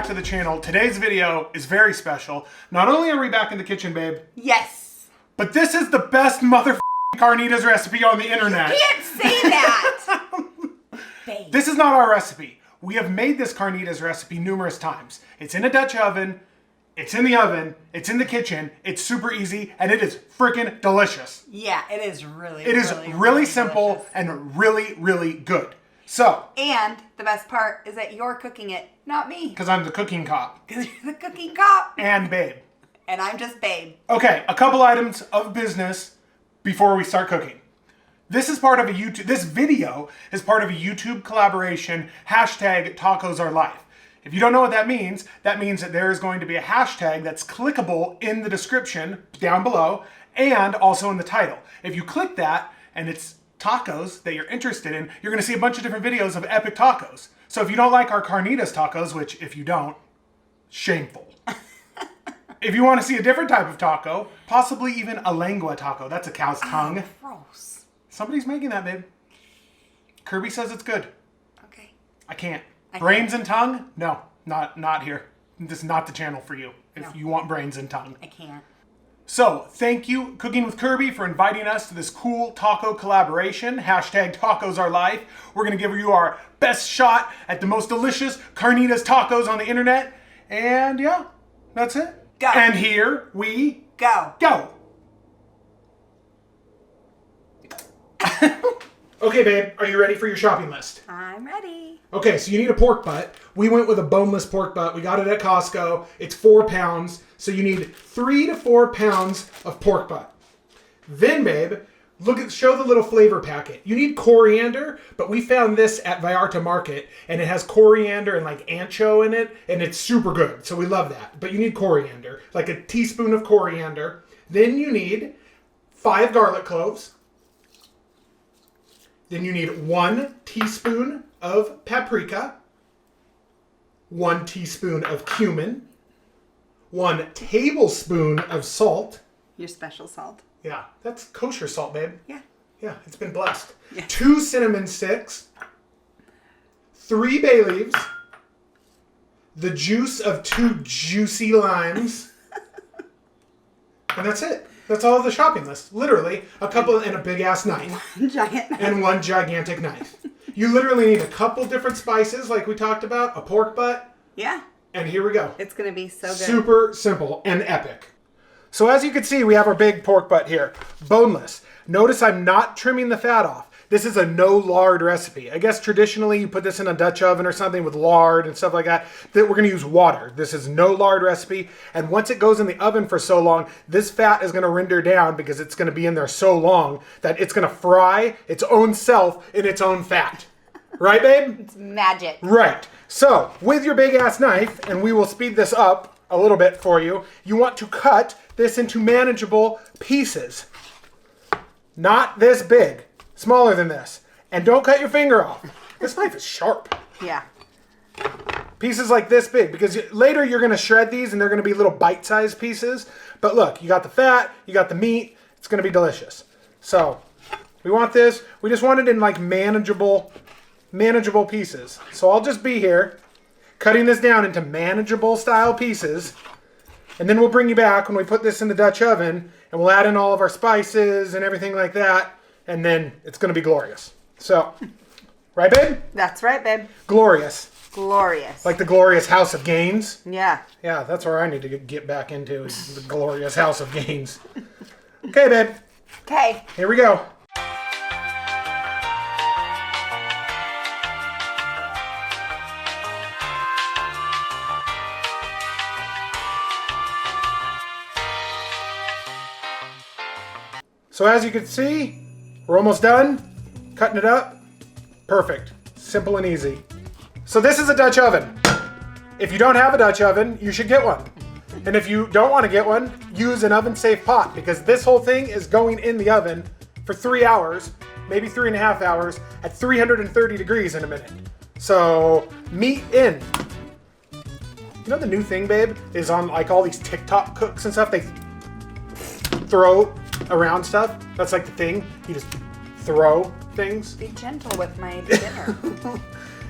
back to the channel. Today's video is very special. Not only are we back in the kitchen, babe. Yes. But this is the best mother Carnitas recipe on the internet. You can't say that. Babe. This is not our recipe. We have made this Carnitas recipe numerous times. It's in a Dutch oven. It's in the oven. It's in the kitchen. It's super easy, and it is freaking delicious. Yeah, it is really, It is really simple delicious. and really, really good. So. And the best part is that you're cooking it, not me. Because I'm the cooking cop. Because you're the cooking cop. And babe. And I'm just babe. Okay, a couple items of business before we start cooking. This is part of a YouTube. This video is part of a YouTube collaboration. #TacosAreLife. If you don't know what that means that there is going to be a hashtag that's clickable in the description down below and also in the title. If you click that and it's tacos that you're interested in, you're going to see a bunch of different videos of epic tacos. So if you don't like our Carnitas tacos, which if you don't, shameful. If you want to see a different type of taco, possibly even a lengua taco. That's a cow's tongue. Gross. Somebody's making that, babe. Kirby says it's good. Okay. I can't. Brains and tongue? No, not here. This is not the channel for you if you want brains and tongue. I can't. So, thank you, Cooking with Kirby, for inviting us to this cool taco collaboration. #TacosAreLife. We're going to give you our best shot at the most delicious Carnitas tacos on the internet. And yeah, that's it. Go. And here we Go. go. Okay, babe, are you ready for your shopping list? I'm ready. Okay, so you need a pork butt. We went with a boneless pork butt. We got it at Costco. It's 4 pounds. So you need 3 to 4 pounds of pork butt. Then, babe, show the little flavor packet. You need coriander, but we found this at Vallarta Market, and it has coriander and like ancho in it, and it's super good. So we love that. But you need coriander, like a teaspoon of coriander. Then you need 5 garlic cloves. Then you need 1 teaspoon of paprika, 1 teaspoon of cumin, 1 tablespoon of salt. Your special salt. Yeah, that's kosher salt, babe. Yeah. Yeah, it's been blessed. Yeah. 2 cinnamon sticks, 3 bay leaves, the juice of 2 juicy limes, and that's it. That's all of the shopping list. Literally, a couple and a big-ass knife. Giant knife. And 1 gigantic knife. You literally need a couple different spices like we talked about, a pork butt. Yeah. And here we go. It's going to be so good. Super simple and epic. So as you can see, we have our big pork butt here. Boneless. Notice I'm not trimming the fat off. This is a no lard recipe. I guess traditionally you put this in a Dutch oven or something with lard and stuff like that. We're going to use water. This is no lard recipe. And once it goes in the oven for so long, this fat is going to render down because it's going to be in there so long that it's going to fry its own self in its own fat. Right, babe? It's magic. Right. So with your big ass knife, and we will speed this up a little bit for you, you want to cut this into manageable pieces. Not this big. Smaller than this. And don't cut your finger off. This knife is sharp. Yeah. Pieces like this big, because later you're going to shred these and they're going to be little bite-sized pieces. But look, you got the fat, you got the meat. It's going to be delicious. So we want this. We just want it in like manageable pieces. So I'll just be here cutting this down into manageable style pieces. And then we'll bring you back when we put this in the Dutch oven and we'll add in all of our spices and everything like that. And then it's going to be glorious. So, right, babe? That's right, babe. Glorious. Glorious. Like the glorious House of Gaines. Yeah. Yeah, that's where I need to get back into, is the glorious House of Gaines. Okay, babe. Okay. Here we go. So as you can see, we're almost done. Cutting it up. Perfect. Simple and easy. So this is a Dutch oven. If you don't have a Dutch oven, you should get one. And if you don't want to get one, use an oven-safe pot, because this whole thing is going in the oven for 3 hours, maybe 3.5 hours, at 330 degrees in a minute. So, meat in. You know the new thing, babe, is on like all these TikTok cooks and stuff, they throw around stuff. That's like the thing. You just throw things. Be gentle with my dinner.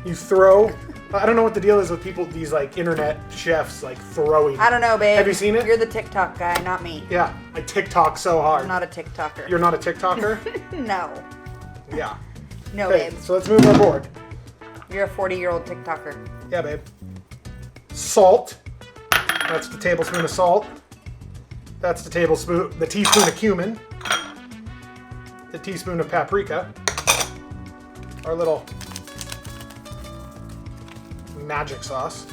You throw I don't know what the deal is with people, these like internet chefs like throwing. I don't know, babe. Have you seen it? You're the TikTok guy, not me. Yeah, I TikTok so hard. I'm not a TikToker. You're not a TikToker? No. Yeah. No, Okay, babe. so let's move our board. You're a 40-year-old TikToker. Yeah, babe. Salt. That's the tablespoon of salt. That's the teaspoon of cumin. The teaspoon of paprika. Our little magic sauce.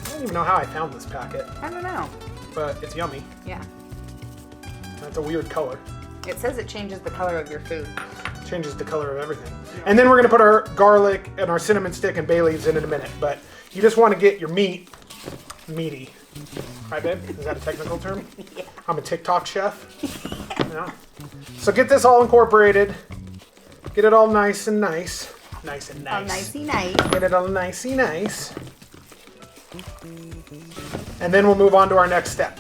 I don't even know how I found this packet, I don't know. but it's yummy. Yeah. That's a weird color. It says it changes the color of your food. Changes the color of everything. And then we're gonna put our garlic and our cinnamon stick and bay leaves in a minute. But you just want to get your meat meaty. Right, babe? Is that a technical term? Yeah. I'm a TikTok chef. Yeah. So get this all incorporated. Get it all nice and nice. Nice and Oh, nice. nicey nice. Get it all nicey nice. And then we'll move on to our next step.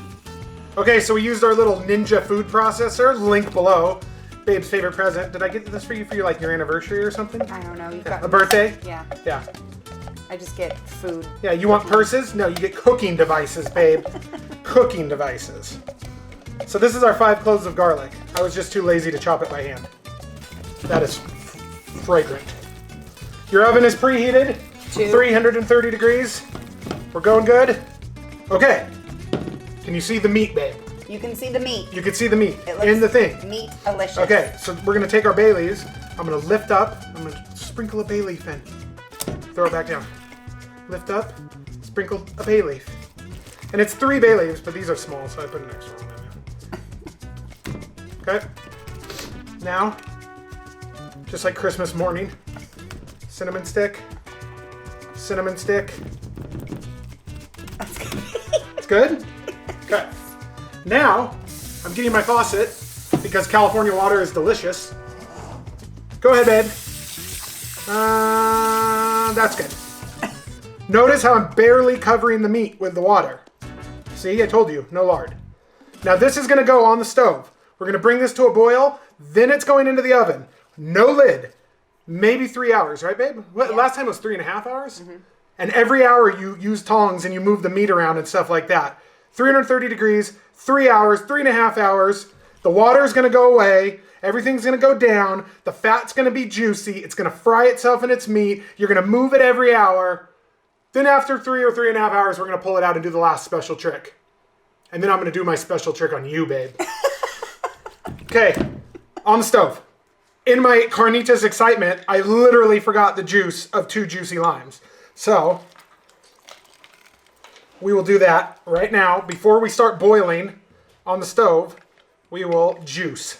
Okay, so we used our little Ninja food processor, link below. Babe's favorite present. Did I get this for you like your anniversary or something? I don't know. You've got A birthday? Yeah. Yeah. I just get food. Yeah, you want purses? No, you get cooking devices, babe. Cooking devices. So this is our 5 cloves of garlic. I was just too lazy to chop it by hand. That is fragrant. Your oven is preheated. 330 degrees. We're going good. Okay. Can you see the meat, babe? You can see the meat. You can see the meat It looks in the thing. meat-alicious. Okay, so we're gonna take our bay leaves. I'm gonna lift up. I'm gonna sprinkle a bay leaf in. Throw it back down. Lift up. Sprinkle a bay leaf. And it's 3 bay leaves, but these are small, so I put an extra one in there. Okay. Now, just like Christmas morning, cinnamon stick. Cinnamon stick. It's good? Okay. Now, I'm getting my faucet because California water is delicious. Go ahead, babe. That's good. Notice how I'm barely covering the meat with the water. See, I told you, no lard. Now this is gonna go on the stove. We're gonna bring this to a boil, then it's going into the oven. No lid. Maybe 3 hours, right, babe? What, last time it was 3.5 hours? Mm-hmm. And every hour you use tongs and you move the meat around and stuff like that. 330 degrees, 3 hours, 3.5 hours. The water is gonna go away. Everything's gonna go down. The fat's gonna be juicy. It's gonna fry itself in its meat. You're gonna move it every hour. Then after 3 or 3.5 hours, we're gonna pull it out and do the last special trick. And then I'm gonna do my special trick on you, babe. Okay, on the stove. In my Carnitas excitement, I literally forgot the juice of 2 juicy limes. So, we will do that right now. Before we start boiling on the stove, we will juice.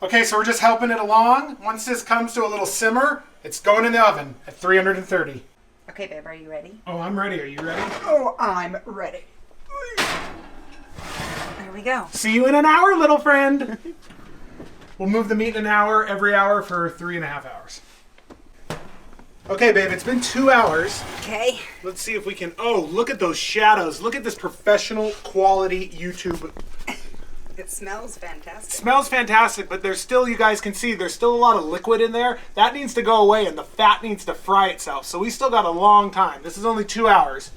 Okay, so we're just helping it along. Once this comes to a little simmer, it's going in the oven at 330. Okay, babe, are you ready? Oh, I'm ready. Are you ready? Oh, I'm ready. There we go. See you in an hour, little friend. We'll move the meat in an hour, every hour for 3.5 hours. Okay, babe, it's been 2 hours. Okay. Let's see if we can... Oh, look at those shadows. Look at this professional quality YouTube. It smells fantastic. Smells fantastic, but there's still, you guys can see, there's still a lot of liquid in there. That needs to go away, and the fat needs to fry itself. So we still got a long time. This is only 2 hours.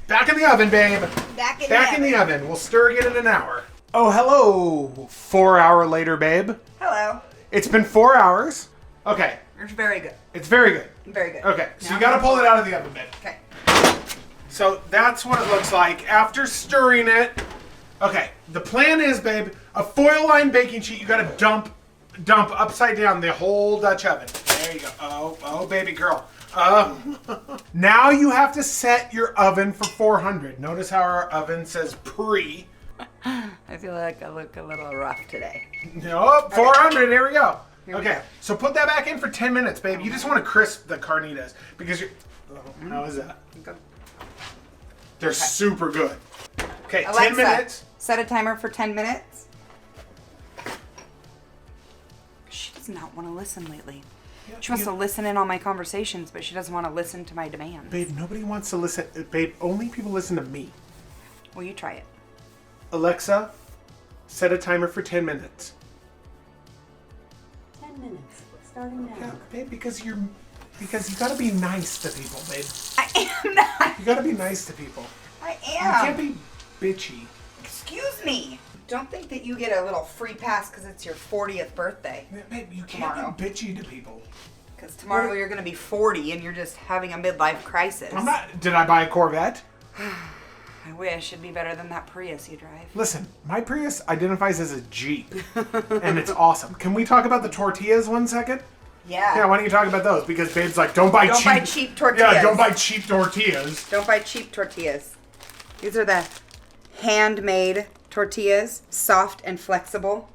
Back in the oven, babe. Back in the oven. We'll stir again in an hour. Oh, hello. 4 hour later, babe. Hello. It's been 4 hours. Okay. It's very good. It's very good. Very good. Okay, so Now you gotta I'm pull it out of the oven, babe. Okay. So that's what it looks like after stirring it. Okay, the plan is, babe, a foil lined baking sheet, you gotta dump upside down the whole Dutch oven. There you go. Oh, baby girl. Now you have to set your oven for 400. Notice how our oven says pre. I feel like I look a little rough today. Nope, 400, here we go. we Okay, go. so put that back in for 10 minutes, babe. You just want to crisp the carnitas because you're... Oh, how is that? Good. They're super good. Okay, Alexa, 10 minutes. Set a timer for 10 minutes. She does not want to listen lately. She wants to listen in on my conversations, but she doesn't want to listen to my demands. Babe, nobody wants to listen. Babe, only people listen to me. Well, you try it. Alexa, Set a timer for 10 minutes. 10 minutes. Starting now. Yeah, babe, because you gotta be nice to people, babe. I am not. You gotta be nice to people. I You am. can't be bitchy. Excuse me. Don't think that you get a little free pass because it's your 40th birthday. Yeah, babe, you can't Tomorrow. be bitchy to people. Because tomorrow you're going to be 40 and you're just having a midlife crisis. I'm not. Did I buy a Corvette? I wish it'd be better than that Prius you drive. Listen, my Prius identifies as a Jeep, and it's awesome. Can we talk about the tortillas 1 second? Yeah. Yeah, why don't you talk about those? Because babe's like, don't buy cheap tortillas. Yeah, don't buy cheap tortillas. Don't buy cheap tortillas. These are the handmade tortillas, soft and flexible.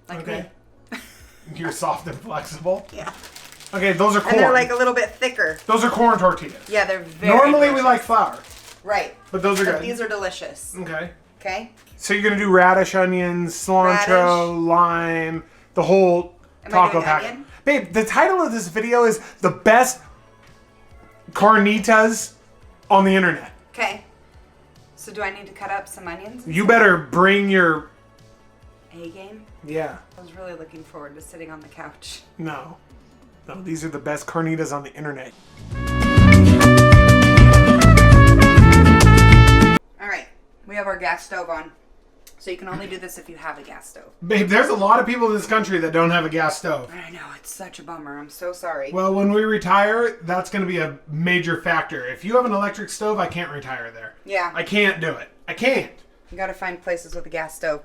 Like Okay. me. You're soft and flexible. Yeah. Okay, those are corn. And they're like a little bit thicker. Those are corn tortillas. Yeah, they're very Normally we delicious. like flour, Right. but those are But good. these are delicious. Okay. Okay? So you're gonna do radish, onions, cilantro, lime, the whole Am I taco doing packet. onion? Babe, the title of this video is the best carnitas on the internet. Okay. So do I need to cut up some onions? You better bring your A game? yeah. I was really looking forward to sitting on the couch. No, these are the best carnitas on the internet. All right. We have our gas stove on. So you can only do this if you have a gas stove. Babe, there's a lot of people in this country that don't have a gas stove. I know, it's such a bummer. I'm so sorry. Well, when we retire, that's going to be a major factor. If you have an electric stove, I can't retire there. Yeah. I can't do it. I can't. You gotta find places with a gas stove.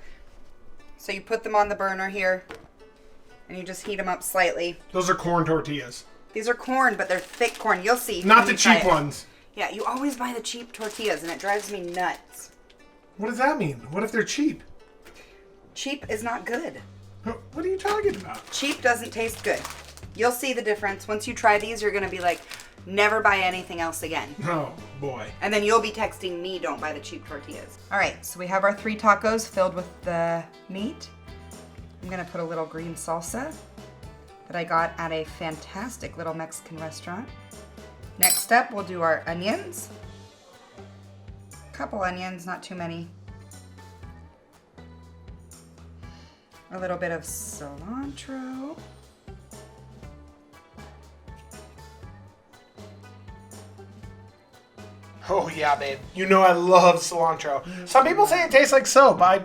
So you put them on the burner here, and you just heat them up slightly. Those are corn tortillas. These are corn, but they're thick corn. You'll see. Not when the you try cheap it. ones. Yeah, you always buy the cheap tortillas, and it drives me nuts. What does that mean? What if they're cheap? Cheap is not good. What are you talking about? Cheap doesn't taste good. You'll see the difference. Once you try these, you're gonna be like, never buy anything else again. Oh, boy. And then you'll be texting me, don't buy the cheap tortillas. All right, so we have our 3 tacos filled with the meat. I'm gonna put a little green salsa that I got at a fantastic little Mexican restaurant. Next up, we'll do our onions. Couple onions, not too many. A little bit of cilantro. Oh, yeah, babe. You know I love cilantro. Some people say it tastes like soap. I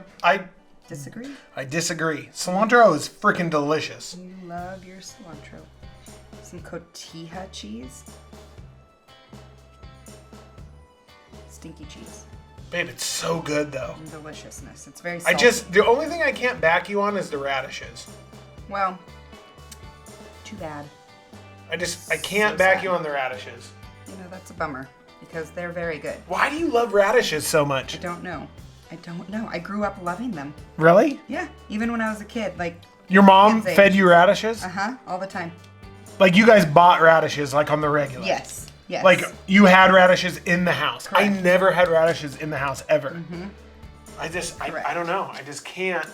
Disagree? disagree. Cilantro is freaking delicious. You love your cilantro. Some cotija cheese. Stinky cheese. Babe, it's so good, though. And deliciousness. It's very I salty. the only thing I can't back you on is the radishes. Well, too bad. I can't So back sad. you on the radishes. You know, that's a bummer because they're very good. Why do you love radishes so much? I don't know. I grew up loving them. Really? Yeah, even when I was a kid, like, Your mom Kids' age. fed you radishes? all the time. Like you guys bought radishes like on the regular? Yes, yes. Like you had radishes in the house. I Correct. never had radishes in the house ever. Mm-hmm. I Correct. don't know. I just can't.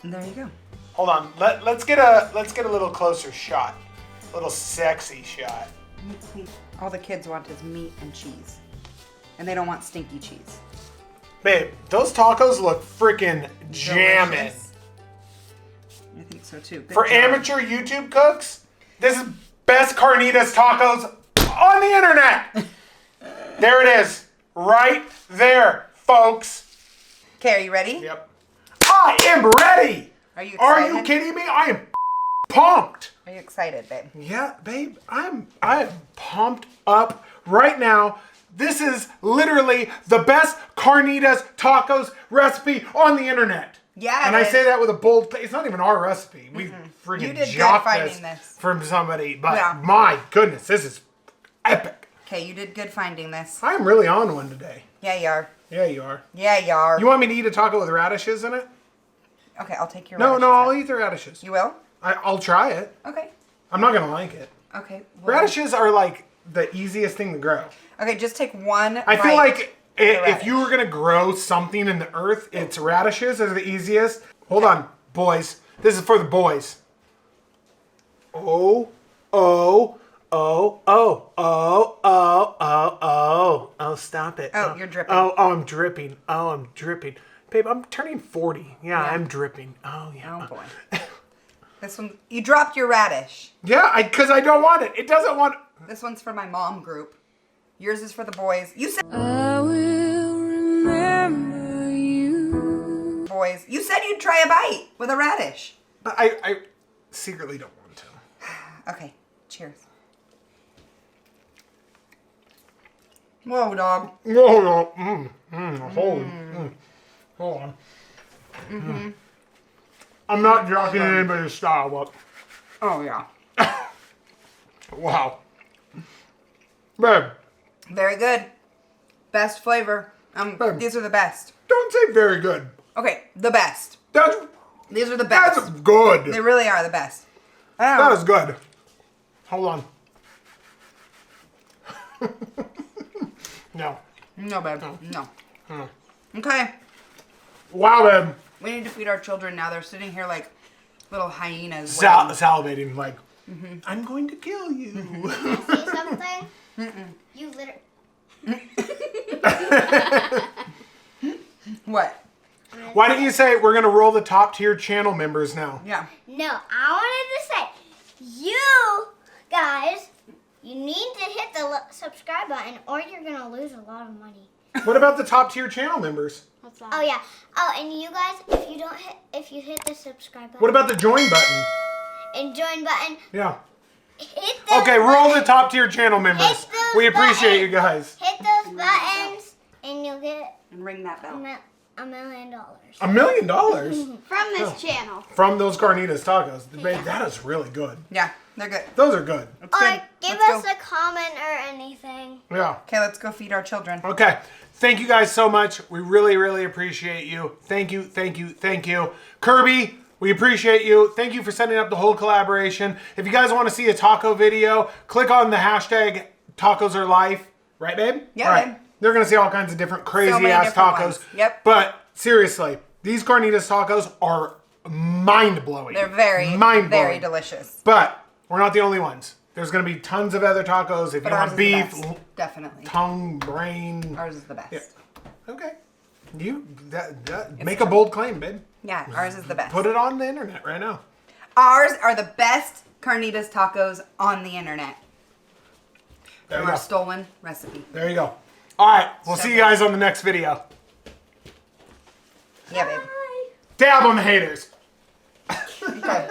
And there you go. Hold on. Let's get a little closer shot. A little sexy shot. All the kids want is meat and cheese. And they don't want stinky cheese. Babe, those tacos look freaking jamming. Delicious. I think so too. Good For job. amateur YouTube cooks, this is best carnitas tacos on the internet. There it is. Right there, folks. Okay, are you ready? Yep. I am ready. Are you Are excited? you kidding me? I am pumped. Are you excited, babe? Yeah, babe, I am pumped up right now. This is literally the best carnitas tacos recipe on the internet. Yeah, And it I is. say that with a bold face. It's not even our recipe. We You freaking did good jocked finding this. from somebody. But Yeah. my goodness, this is epic. Okay, you did good finding this. I'm really on one today. Yeah, you are. Yeah, you are. Yeah, you are. You want me to eat a taco with radishes in it? Okay, I'll take your No, radishes no, I'll out. eat the radishes. You will? I'll try it. Okay. I'm not going to like it. Okay. well- Radishes are like the easiest thing to grow. Okay, just take one. I feel like if radish. you were going to grow something in the earth, it's radishes are the easiest. Hold on, boys. This is for the boys. Oh, oh, oh, oh, oh, oh, oh, oh. Oh, stop it. Oh, you're dripping. Oh, I'm dripping. Oh, I'm dripping. Babe, I'm turning 40. Yeah, I'm dripping. Oh, yeah. Oh, boy. This one, you dropped your radish. Yeah, because I don't want it. It doesn't want... This one's for my mom group. Yours is for the boys. You said... I will remember you. Boys. You said you'd try a bite with a radish. But I secretly don't want to. Okay, cheers. Whoa, dog. No, no. Hold on. I'm not jocking anybody's style up. Oh, yeah. Wow. Babe, Very good. Best flavor. These are the best. don't say very good. Okay, the best. These are the That's best. good. They really are the best. That is good. Hold on. No. No, babe. No. Okay. Wow, babe. We need to feed our children now. They're sitting here like little hyenas. Salivating, like, I'm going to kill you. See something? You literally. What? Why didn't you say we're going to roll the top tier channel members now? Yeah. No, I wanted to say, you guys, you need to hit the subscribe button or you're going to lose a lot of money. What about the top tier channel members? What's that? Oh, yeah. Oh, and you guys, if you hit the subscribe button. What about the join button? And join button. Yeah. Hit those Okay, roll the buttons. top tier channel members. Hit those We appreciate you buttons. guys. Hit those buttons and you'll get And ring that bell. $1 million. $1 million From this channel. from those Carnitas tacos. Babe, that is really good. Yeah, they're good. Those are good. That's Or good. give Let's us go. a comment or anything. Yeah. Okay, let's go feed our children. Okay. Thank you guys so much. We really, really appreciate you. Thank you, thank you, thank you. Kirby, we appreciate you. Thank you for setting up the whole collaboration. If you guys want to see a taco video, click on the hashtag tacos are life. Right, babe? Yeah, All right. babe. They're going to see all kinds of different crazy many ass different tacos. ones. Yep. But seriously, these Carnitas tacos are mind-blowing. They're very, mind-blowing. very delicious. But we're not the only ones. There's going to be tons of other tacos. If But you ours want is the beef, best. Definitely. tongue, brain. Ours is the best. Yeah. Okay. You make a bold claim, babe. Yeah, ours is the best. Put it on the internet right now. Ours are the best Carnitas tacos on the internet. There From you our go. stolen recipe. There you go. All right. We'll So see you good. guys on the next video. Yeah, babe. Dab on the haters. Okay.